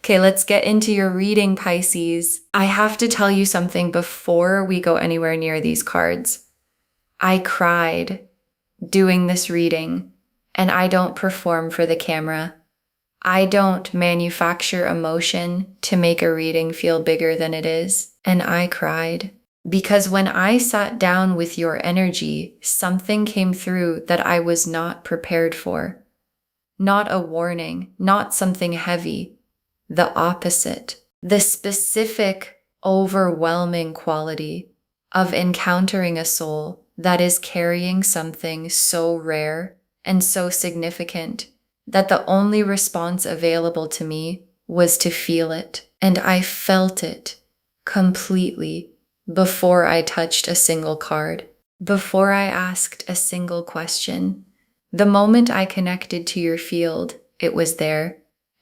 Okay, let's get into your reading, Pisces. I have to tell you something before we go anywhere near these cards. I cried doing this reading, and I don't perform for the camera. I don't manufacture emotion to make a reading feel bigger than it is, and I cried. Because when I sat down with your energy, something came through that I was not prepared for. Not a warning, not something heavy. The opposite. The specific, overwhelming quality of encountering a soul that is carrying something so rare and so significant that the only response available to me was to feel it. And I felt it completely before I touched a single card, before I asked a single question. The moment I connected to your field, it was there.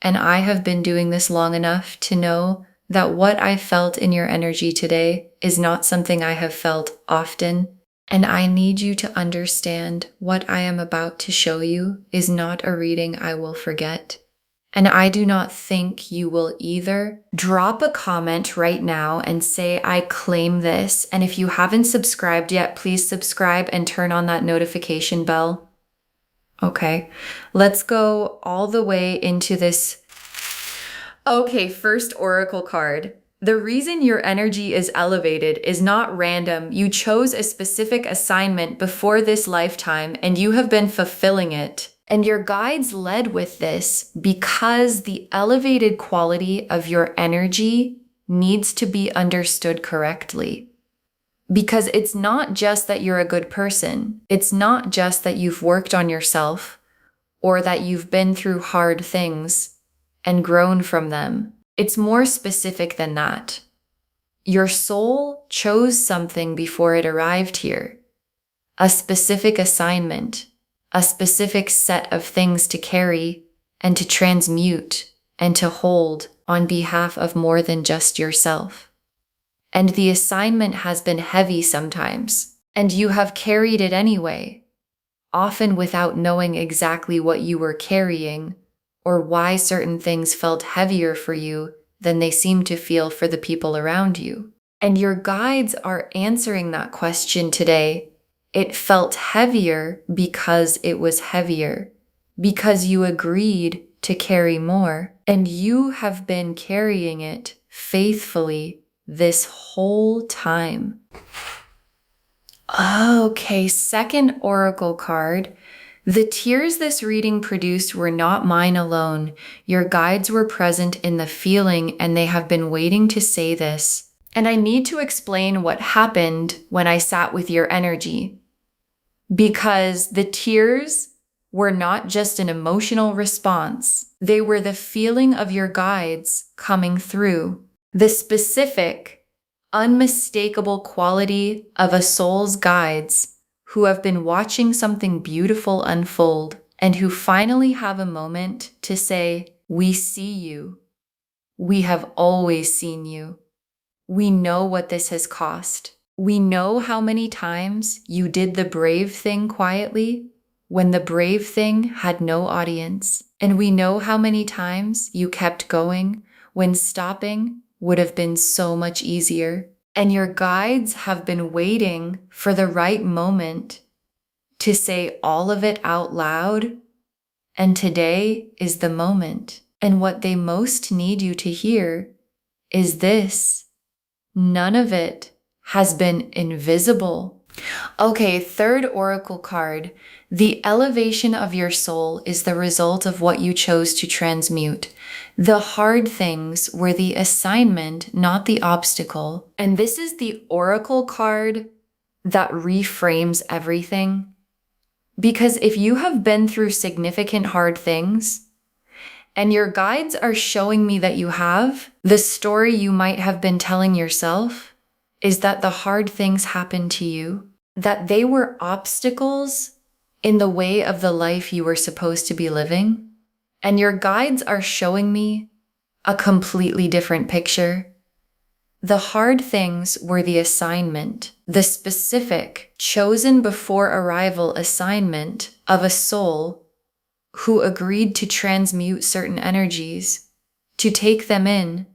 And I have been doing this long enough to know that what I felt in your energy today is not something I have felt often. And I need you to understand what I am about to show you is not a reading I will forget. And I do not think you will either. Drop a comment right now and say, I claim this. And if you haven't subscribed yet, please subscribe and turn on that notification bell. Okay, let's go all the way into this. Okay, first oracle card. The reason your energy is elevated is not random. You chose a specific assignment before this lifetime and you have been fulfilling it. And your guides led with this because the elevated quality of your energy needs to be understood correctly. Because it's not just that you're a good person. It's not just that you've worked on yourself or that you've been through hard things and grown from them. It's more specific than that. Your soul chose something before it arrived here. A specific assignment, a specific set of things to carry and to transmute and to hold on behalf of more than just yourself. And the assignment has been heavy sometimes, and you have carried it anyway, often without knowing exactly what you were carrying or why certain things felt heavier for you than they seem to feel for the people around you. And your guides are answering that question today. It felt heavier because it was heavier, because you agreed to carry more, and you have been carrying it faithfully this whole time. Okay, second oracle card. The tears this reading produced were not mine alone. Your guides were present in the feeling and they have been waiting to say this. And I need to explain what happened when I sat with your energy. Because the tears were not just an emotional response. They were the feeling of your guides coming through. The specific, unmistakable quality of a soul's guides who have been watching something beautiful unfold and who finally have a moment to say, we see you. We have always seen you. We know what this has cost. We know how many times you did the brave thing quietly when the brave thing had no audience. And we know how many times you kept going when stopping would have been so much easier. And your guides have been waiting for the right moment to say all of it out loud. And today is the moment. And what they most need you to hear is this. None of it has been invisible. Okay, third oracle card. The elevation of your soul is the result of what you chose to transmute. The hard things were the assignment, not the obstacle. And this is the oracle card that reframes everything. Because if you have been through significant hard things, and your guides are showing me that you have, the story you might have been telling yourself is that the hard things happened to you, that they were obstacles in the way of the life you were supposed to be living. And your guides are showing me a completely different picture. The hard things were the assignment, the specific, chosen before arrival assignment of a soul who agreed to transmute certain energies to take them in,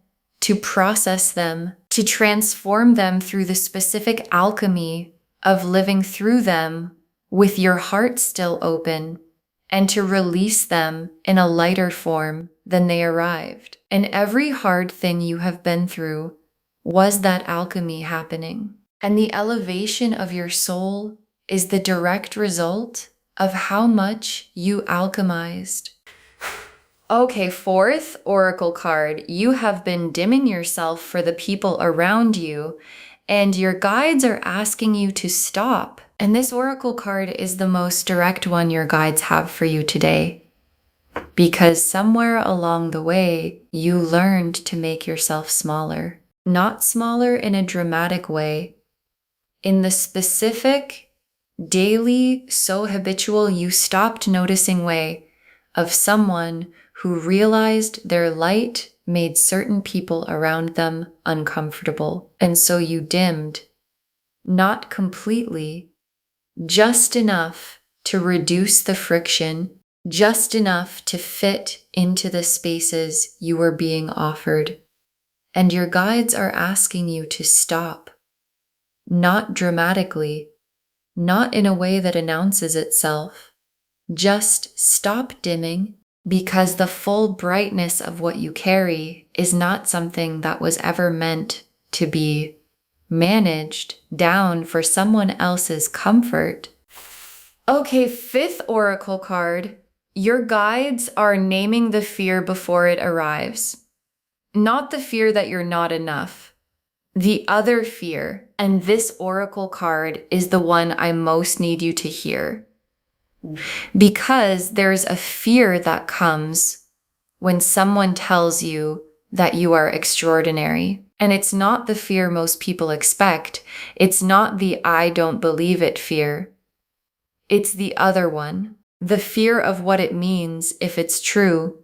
to process them, to transform them through the specific alchemy of living through them with your heart still open, and to release them in a lighter form than they arrived. And every hard thing you have been through was that alchemy happening. And the elevation of your soul is the direct result of how much you alchemized. Okay, fourth oracle card. You have been dimming yourself for the people around you, and your guides are asking you to stop. And this oracle card is the most direct one your guides have for you today, because somewhere along the way, you learned to make yourself smaller. Not smaller in a dramatic way. In the specific, daily, so habitual, you stopped noticing way of someone who realized their light made certain people around them uncomfortable. And so you dimmed, not completely, just enough to reduce the friction, just enough to fit into the spaces you were being offered. And your guides are asking you to stop, not dramatically, not in a way that announces itself. Just stop dimming, because the full brightness of what you carry is not something that was ever meant to be managed down for someone else's comfort. Okay, fifth oracle card. Your guides are naming the fear before it arrives. Not the fear that you're not enough. The other fear. And this oracle card is the one I most need you to hear. Because there's a fear that comes when someone tells you that you are extraordinary. And it's not the fear most people expect. It's not the I don't believe it fear. It's the other one. The fear of what it means if it's true.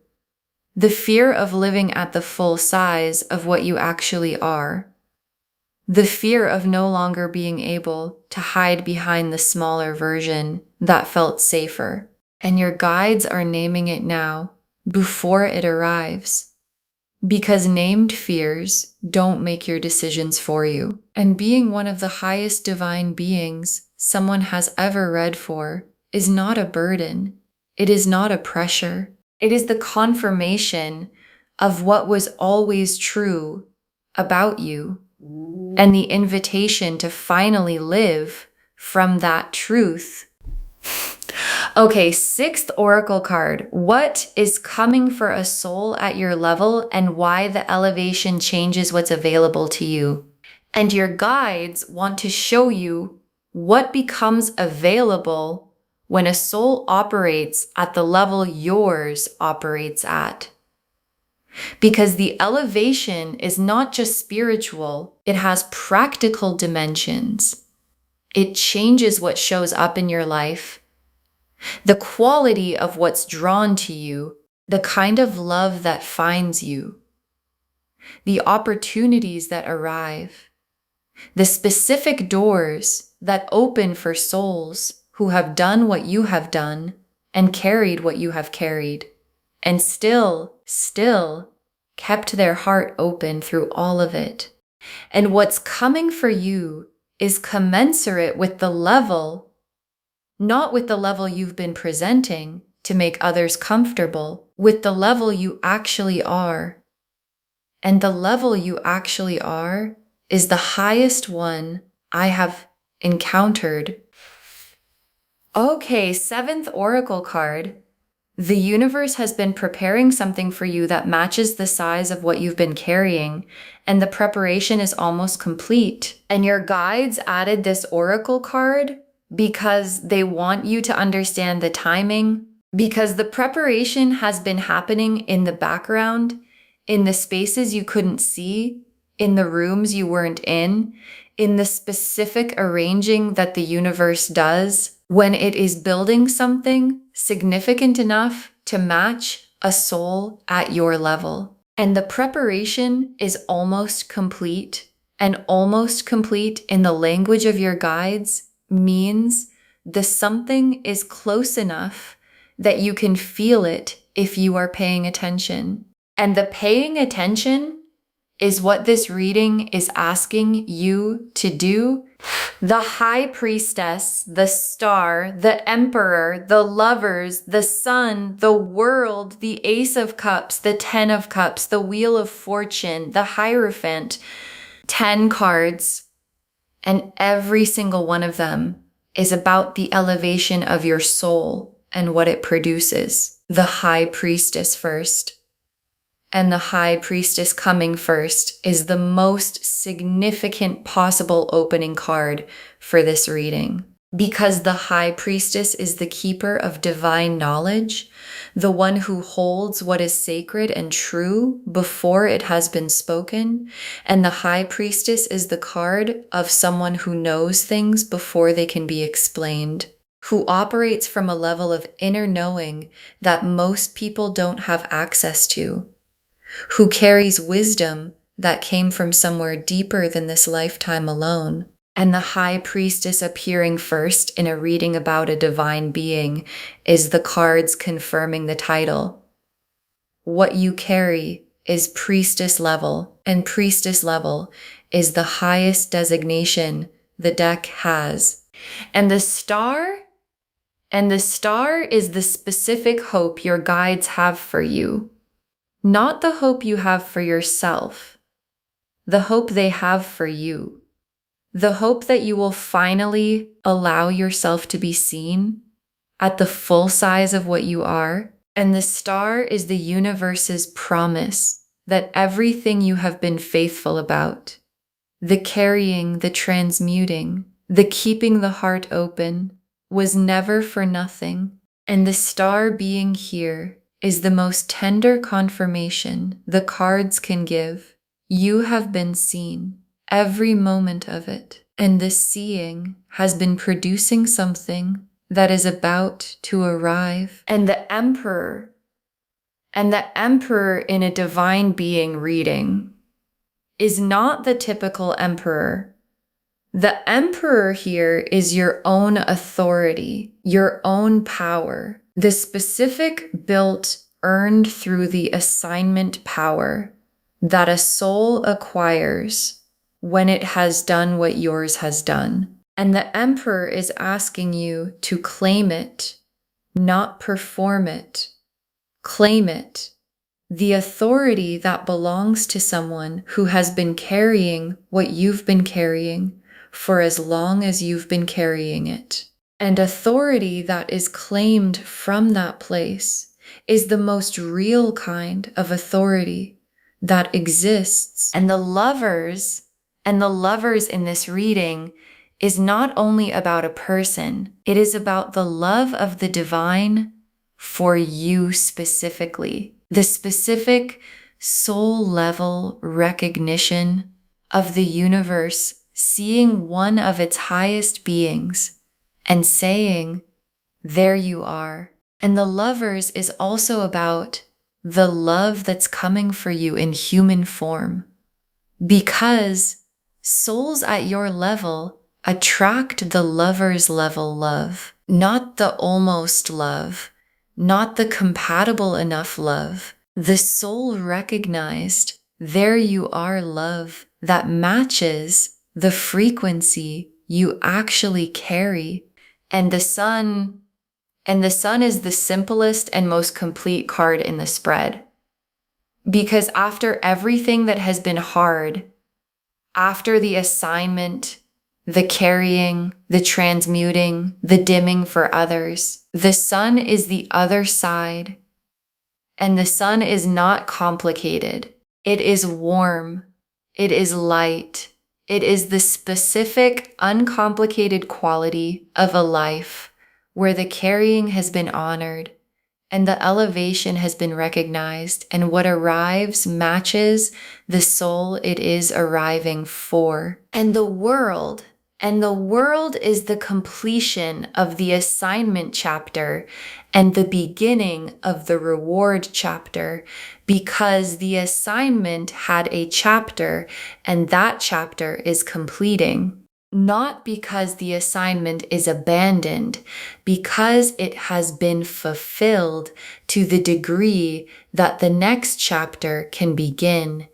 The fear of living at the full size of what you actually are. The fear of no longer being able to hide behind the smaller version that felt safer. And your guides are naming it now, before it arrives. Because named fears don't make your decisions for you. And being one of the highest divine beings someone has ever read for is not a burden. It is not a pressure. It is the confirmation of what was always true about you. And the invitation to finally live from that truth. Okay, sixth oracle card. What is coming for a soul at your level and why the elevation changes what's available to you? And your guides want to show you what becomes available when a soul operates at the level yours operates at. Because the elevation is not just spiritual, it has practical dimensions. It changes what shows up in your life, the quality of what's drawn to you, the kind of love that finds you, the opportunities that arrive, the specific doors that open for souls who have done what you have done and carried what you have carried, and still kept their heart open through all of it. And what's coming for you is commensurate with the level, not with the level you've been presenting to make others comfortable, with the level you actually are. And the level you actually are is the highest one I have encountered. Okay, seventh oracle card. The universe has been preparing something for you that matches the size of what you've been carrying, and the preparation is almost complete. And your guides added this oracle card because they want you to understand the timing, because the preparation has been happening in the background, in the spaces you couldn't see, in the rooms you weren't in the specific arranging that the universe does when it is building something significant enough to match a soul at your level. And the preparation is almost complete, and almost complete in the language of your guides means the something is close enough that you can feel it if you are paying attention. And the paying attention is what this reading is asking you to do. The High Priestess, the Star, the Emperor, the Lovers, the Sun, the World, the Ace of Cups, the Ten of Cups, the Wheel of Fortune, the Hierophant, 10 cards, and every single one of them is about the elevation of your soul and what it produces. The High Priestess first. And the High Priestess coming first is the most significant possible opening card for this reading. Because the High Priestess is the keeper of divine knowledge, the one who holds what is sacred and true before it has been spoken, and the High Priestess is the card of someone who knows things before they can be explained, who operates from a level of inner knowing that most people don't have access to, who carries wisdom that came from somewhere deeper than this lifetime alone. And the High Priestess appearing first in a reading about a divine being is the cards confirming the title. What you carry is priestess level, and priestess level is the highest designation the deck has. And the star is the specific hope your guides have for you. Not the hope you have for yourself, the hope they have for you. The hope that you will finally allow yourself to be seen at the full size of what you are. And the star is the universe's promise that everything you have been faithful about, the carrying, the transmuting, the keeping the heart open, was never for nothing. And the star being here is the most tender confirmation the cards can give. You have been seen. Every moment of it. And this seeing has been producing something that is about to arrive. And the Emperor in a divine being reading is not the typical Emperor. The Emperor here is your own authority, your own power, the specific built, earned through the assignment power that a soul acquires when it has done what yours has done. And the Emperor is asking you to claim it, not perform it. Claim it. The authority that belongs to someone who has been carrying what you've been carrying for as long as you've been carrying it. And authority that is claimed from that place is the most real kind of authority that exists. And the lovers in this reading is not only about a person, it is about the love of the divine for you specifically. The specific soul level recognition of the universe seeing one of its highest beings and saying, there you are. And the lovers is also about the love that's coming for you in human form. Because souls at your level attract the lover's level love, not the almost love, not the compatible enough love. The soul recognized, there you are love that matches the frequency you actually carry. And the sun is the simplest and most complete card in the spread. Because after everything that has been hard, after the assignment, the carrying, the transmuting, the dimming for others, the sun is the other side. And the sun is not complicated. It is warm. It is light. It is the specific, uncomplicated quality of a life where the carrying has been honored and the elevation has been recognized, and what arrives matches the soul it is arriving for. And the world is the completion of the assignment chapter and the beginning of the reward chapter, because the assignment had a chapter and that chapter is completing. not because the assignment is abandoned, because it has been fulfilled to the degree that the next chapter can begin.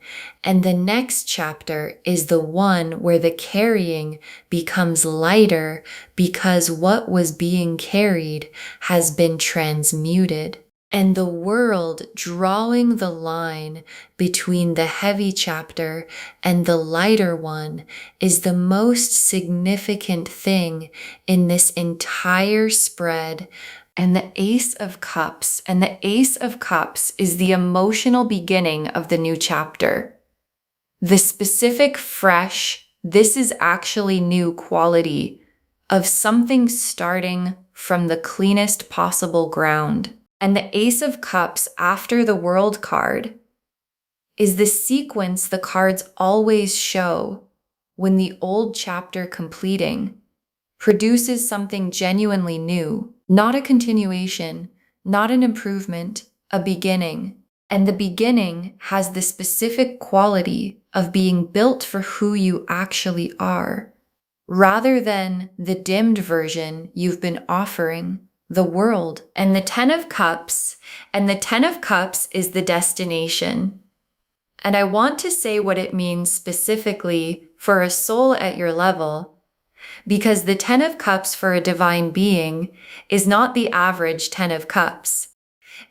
And the next chapter is the one where the carrying becomes lighter because what was being carried has been transmuted. And the world drawing the line between the heavy chapter and the lighter one is the most significant thing in this entire spread. And the Ace of Cups, and the Ace of Cups is the emotional beginning of the new chapter. The specific fresh, this is actually new quality of something starting from the cleanest possible ground. And the Ace of Cups after the World card is the sequence the cards always show when the old chapter completing produces something genuinely new, not a continuation, not an improvement, a beginning. And the beginning has the specific quality of being built for who you actually are, rather than the dimmed version you've been offering the world. And the Ten of Cups, and the Ten of Cups is the destination. And I want to say what it means specifically for a soul at your level, because the Ten of Cups for a divine being is not the average Ten of Cups.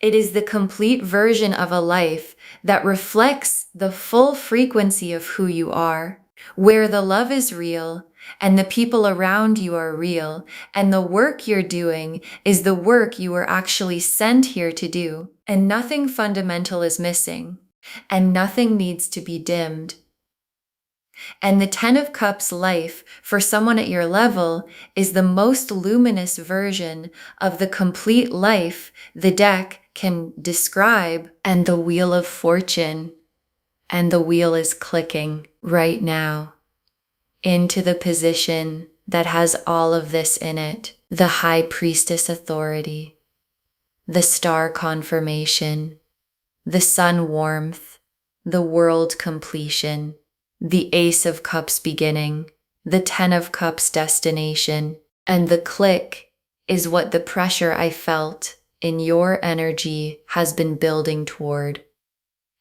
It is the complete version of a life that reflects the full frequency of who you are, where the love is real, and the people around you are real, and the work you're doing is the work you were actually sent here to do, and nothing fundamental is missing, and nothing needs to be dimmed. And the Ten of Cups life for someone at your level is the most luminous version of the complete life the deck can describe, and the Wheel of Fortune. And the wheel is clicking right now into the position that has all of this in it. The High Priestess authority, the Star confirmation, the Sun warmth, the World completion, the Ace of Cups beginning, the Ten of Cups destination, and the click is what the pressure I felt in your energy has been building toward.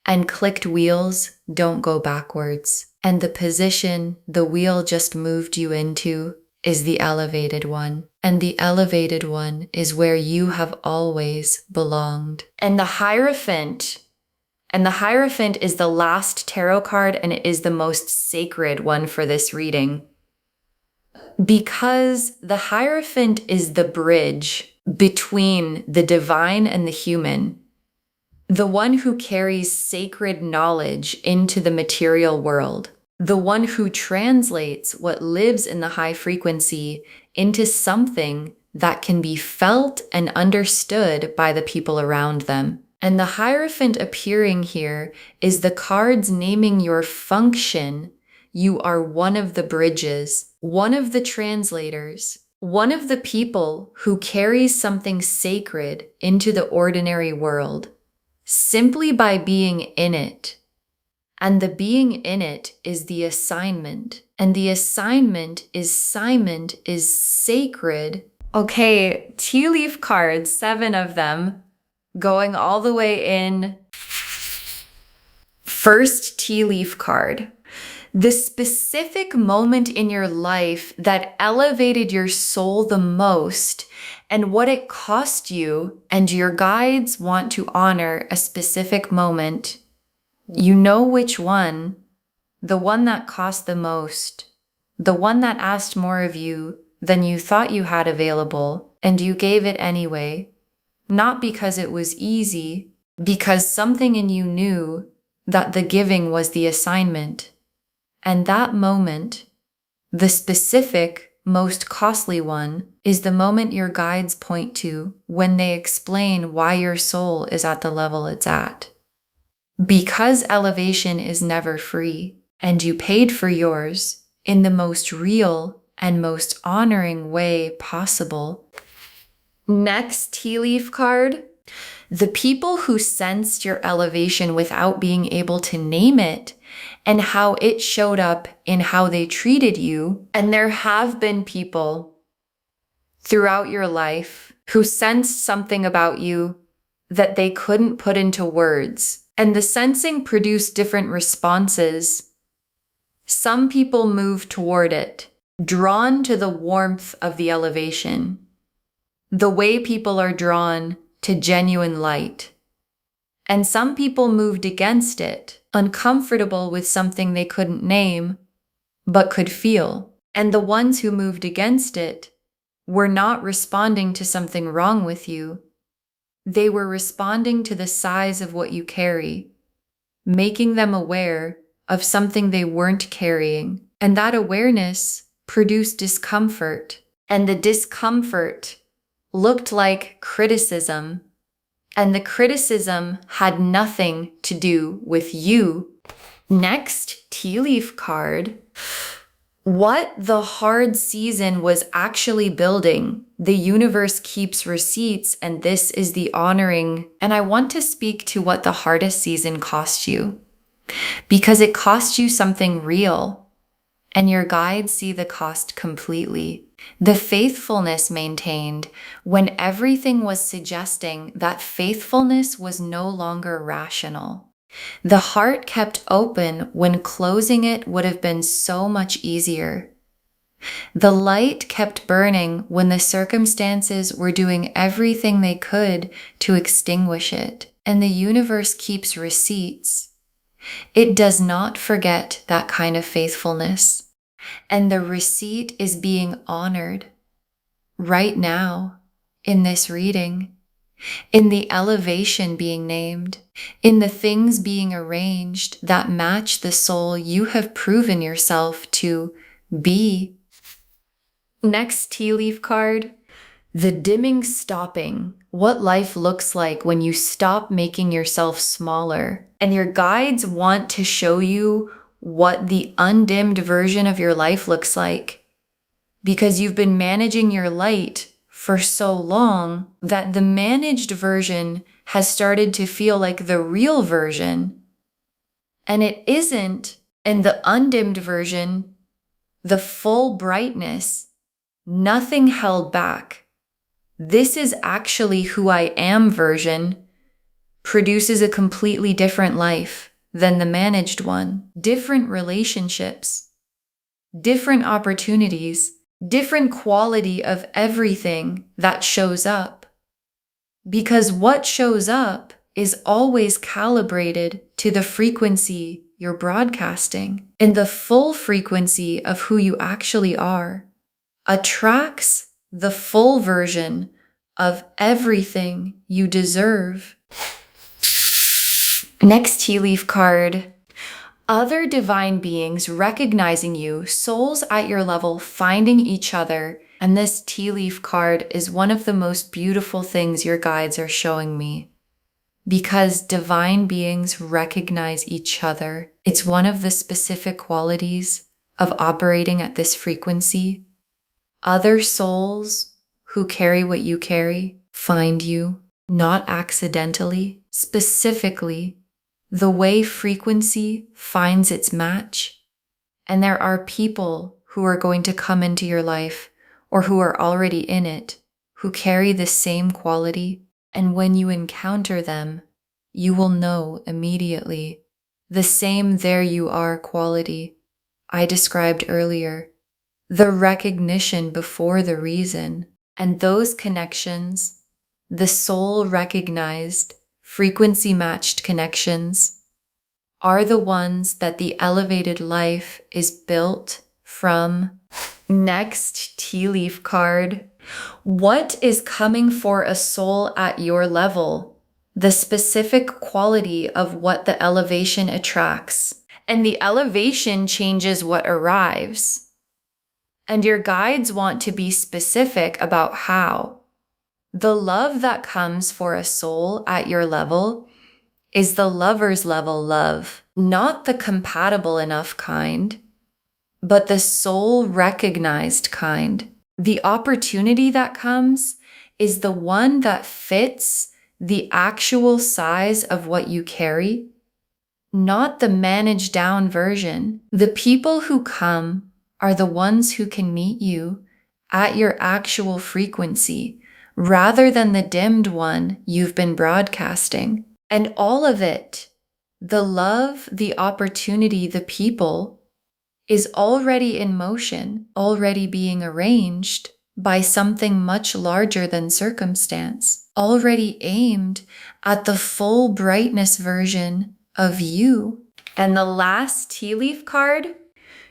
And clicked wheels don't go backwards. And the position the wheel just moved you into is the elevated one. And the elevated one is where you have always belonged. And the Hierophant is the last tarot card, and it is the most sacred one for this reading. Because the Hierophant is the bridge between the divine and the human. The one who carries sacred knowledge into the material world. The one who translates what lives in the high frequency into something that can be felt and understood by the people around them. And the Hierophant appearing here is the cards naming your function. You are one of the bridges, one of the translators, one of the people who carries something sacred into the ordinary world, simply by being in it. And the being in it is the assignment. And the assignment is sacred. Okay, tea leaf cards, 7 of them, going all the way in. First tea leaf card. The specific moment in your life that elevated your soul the most and what it cost you, and your guides want to honor a specific moment. You know which one, the one that cost the most, the one that asked more of you than you thought you had available, and you gave it anyway, not because it was easy, because something in you knew that the giving was the assignment. And that moment, the specific, most costly one, is the moment your guides point to when they explain why your soul is at the level it's at. Because elevation is never free, and you paid for yours in the most real and most honoring way possible. Next tea leaf card. The people who sensed your elevation without being able to name it and how it showed up in how they treated you. And there have been people throughout your life who sensed something about you that they couldn't put into words. And the sensing produced different responses. Some people move toward it, drawn to the warmth of the elevation, the way people are drawn to genuine light. And some people moved against it, uncomfortable with something they couldn't name, but could feel. And the ones who moved against it were not responding to something wrong with you. They were responding to the size of what you carry, making them aware of something they weren't carrying. And that awareness produced discomfort. And the discomfort looked like criticism. And the criticism had nothing to do with you. Next, tea leaf card. What the hard season was actually building. The universe keeps receipts, and this is the honoring. And I want to speak to what the hardest season cost you, because it cost you something real, and your guides see the cost completely. The faithfulness maintained when everything was suggesting that faithfulness was no longer rational. The heart kept open when closing it would have been so much easier. The light kept burning when the circumstances were doing everything they could to extinguish it. And the universe keeps receipts. It does not forget that kind of faithfulness. And the receipt is being honored right now in this reading, in the elevation being named, in the things being arranged that match the soul you have proven yourself to be. Next tea leaf card, the dimming stopping. What life looks like when you stop making yourself smaller. And your guides want to show you what the undimmed version of your life looks like, because you've been managing your light for so long that the managed version has started to feel like the real version. And it isn't. And the undimmed version, the full brightness, nothing held back. This is actually who I am version, produces a completely different life than the managed one. Different relationships, different opportunities, different quality of everything that shows up. Because what shows up is always calibrated to the frequency you're broadcasting. And the full frequency of who you actually are attracts the full version of everything you deserve. Next tea leaf card. Other divine beings recognizing you, souls at your level finding each other. And this tea leaf card is one of the most beautiful things your guides are showing me, because divine beings recognize each other. It's one of the specific qualities of operating at this frequency. Other souls who carry what you carry find you, not accidentally, specifically, the way frequency finds its match. And there are people who are going to come into your life, or who are already in it, who carry the same quality. And when you encounter them, you will know immediately the same there you are quality I described earlier. The recognition before the reason. And those connections, the soul recognized, frequency matched connections, are the ones that the elevated life is built from. Next tea leaf card. What is coming for a soul at your level? The specific quality of what the elevation attracts. And the elevation changes what arrives. And your guides want to be specific about how. The love that comes for a soul at your level is the lover's level love, not the compatible enough kind, but the soul recognized kind. The opportunity that comes is the one that fits the actual size of what you carry, not the managed down version. The people who come are the ones who can meet you at your actual frequency, rather than the dimmed one you've been broadcasting. And all of it, the love, the opportunity, the people, is already in motion, already being arranged by something much larger than circumstance, already aimed at the full brightness version of you. And the last tea leaf card,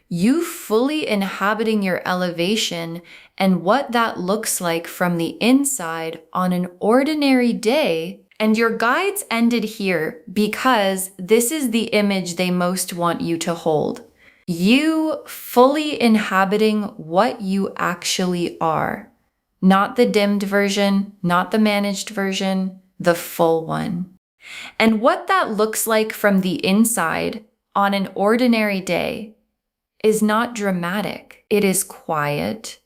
you fully inhabiting your elevation and what that looks like from the inside on an ordinary day. And your guides ended here because this is the image they most want you to hold. You fully inhabiting what you actually are. Not the dimmed version, not the managed version, the full one. And what that looks like from the inside on an ordinary day is not dramatic. It is quiet.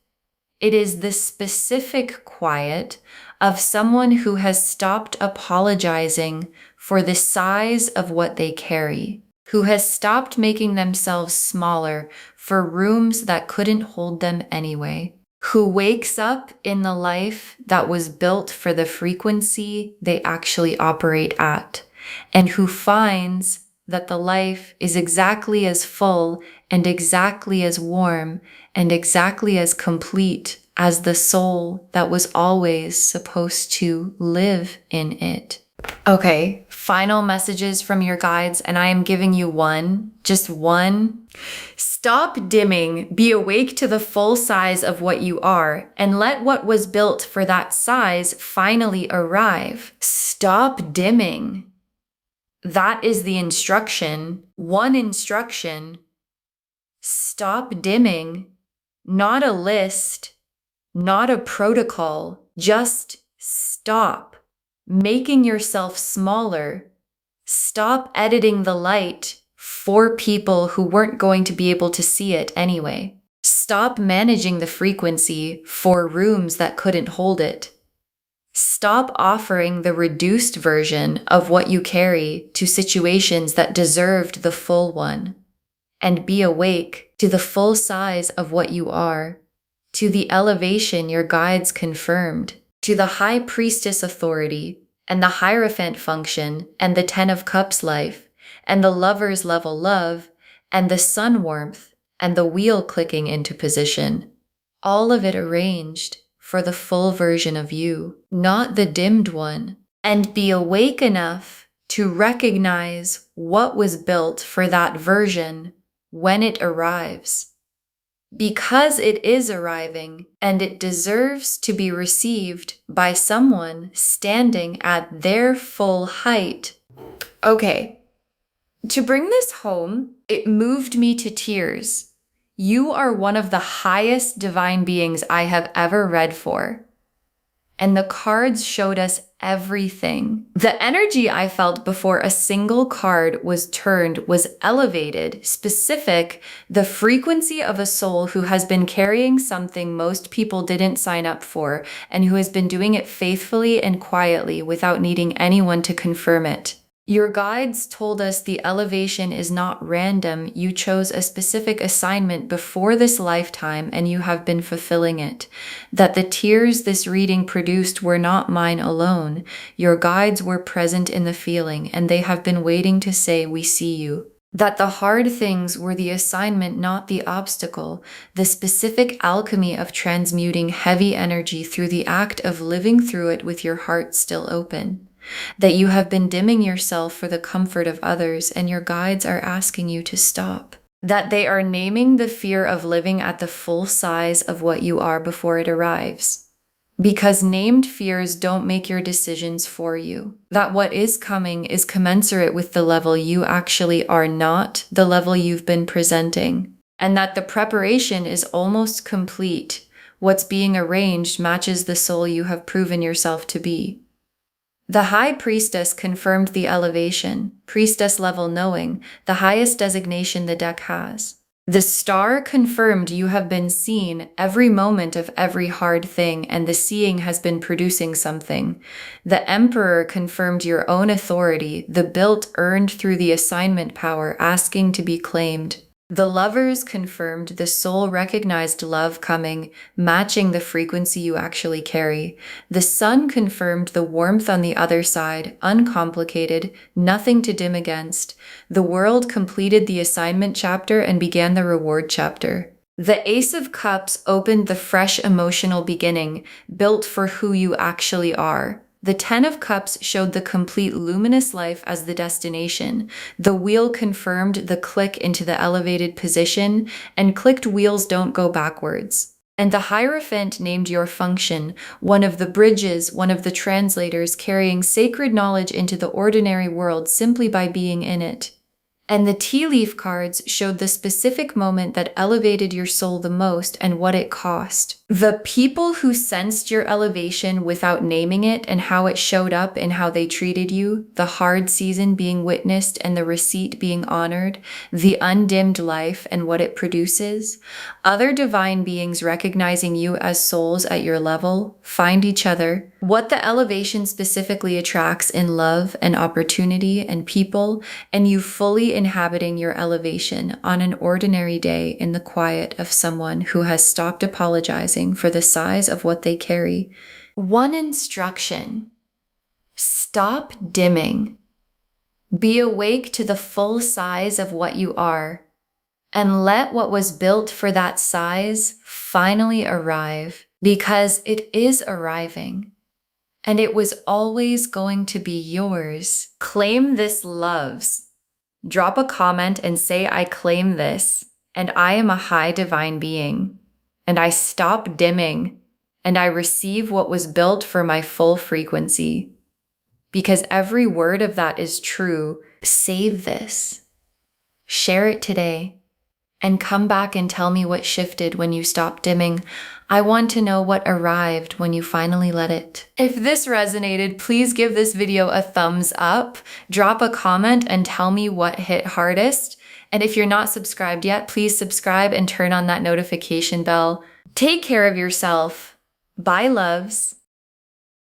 It is the specific quiet of someone who has stopped apologizing for the size of what they carry, who has stopped making themselves smaller for rooms that couldn't hold them anyway, who wakes up in the life that was built for the frequency they actually operate at, and who finds that the life is exactly as full and exactly as warm and exactly as complete as the soul that was always supposed to live in it. Okay, final messages from your guides, and I am giving you one, just one. Stop dimming, be awake to the full size of what you are, and let what was built for that size finally arrive. Stop dimming. That is the instruction. One instruction. Stop dimming. Not a list, not a protocol. Just stop making yourself smaller. Stop editing the light for people who weren't going to be able to see it anyway. Stop managing the frequency for rooms that couldn't hold it. Stop offering the reduced version of what you carry to situations that deserved the full one. And be awake to the full size of what you are, to the elevation your guides confirmed, to the high priestess authority, and the Hierophant function, and the Ten of Cups life, and the Lover's level love, and the sun warmth, and the wheel clicking into position. All of it arranged for the full version of you, not the dimmed one. And be awake enough to recognize what was built for that version when it arrives. Because it is arriving, and it deserves to be received by someone standing at their full height. Okay, to bring this home, it moved me to tears. You are one of the highest divine beings I have ever read for. And the cards showed us everything. The energy I felt before a single card was turned was elevated, specific, the frequency of a soul who has been carrying something most people didn't sign up for, and who has been doing it faithfully and quietly without needing anyone to confirm it. Your guides told us the elevation is not random. You chose a specific assignment before this lifetime and you have been fulfilling it. That the tears this reading produced were not mine alone. Your guides were present in the feeling and they have been waiting to say, "We see you." That the hard things were the assignment, not the obstacle. The specific alchemy of transmuting heavy energy through the act of living through it with your heart still open. That you have been dimming yourself for the comfort of others and your guides are asking you to stop. That they are naming the fear of living at the full size of what you are before it arrives. Because named fears don't make your decisions for you. That what is coming is commensurate with the level you actually are, not the level you've been presenting. And that the preparation is almost complete. What's being arranged matches the soul you have proven yourself to be. The High Priestess confirmed the elevation, priestess level knowing, the highest designation the deck has. The star confirmed you have been seen every moment of every hard thing, and the seeing has been producing something. The Emperor confirmed your own authority, the built earned through the assignment power, asking to be claimed. The Lovers confirmed the soul recognized love coming, matching the frequency you actually carry. The Sun confirmed the warmth on the other side, uncomplicated, nothing to dim against. The World completed the assignment chapter and began the reward chapter. The Ace of Cups opened the fresh emotional beginning, built for who you actually are. The Ten of Cups showed the complete luminous life as the destination. The Wheel confirmed the click into the elevated position, and clicked wheels don't go backwards. And the Hierophant named your function, one of the bridges, one of the translators carrying sacred knowledge into the ordinary world simply by being in it. And the tea leaf cards showed the specific moment that elevated your soul the most and what it cost. The people who sensed your elevation without naming it and how it showed up in how they treated you, the hard season being witnessed and the receipt being honored, the undimmed life and what it produces. Other divine beings recognizing you as souls at your level, find each other. What the elevation specifically attracts in love and opportunity and people, and you fully inhabiting your elevation on an ordinary day in the quiet of someone who has stopped apologizing for the size of what they carry. One instruction: stop dimming. Be awake to the full size of what you are, and let what was built for that size finally arrive, because it is arriving. And it was always going to be yours. Claim this, loves. Drop a comment and say, I claim this, and I am a high divine being, and I stop dimming, and I receive what was built for my full frequency. Because every word of that is true. Save this. Share it today. And come back and tell me what shifted when you stopped dimming. I want to know what arrived when you finally let it. If this resonated, please give this video a thumbs up, drop a comment and tell me what hit hardest. And if you're not subscribed yet, please subscribe and turn on that notification bell. Take care of yourself. Bye, loves.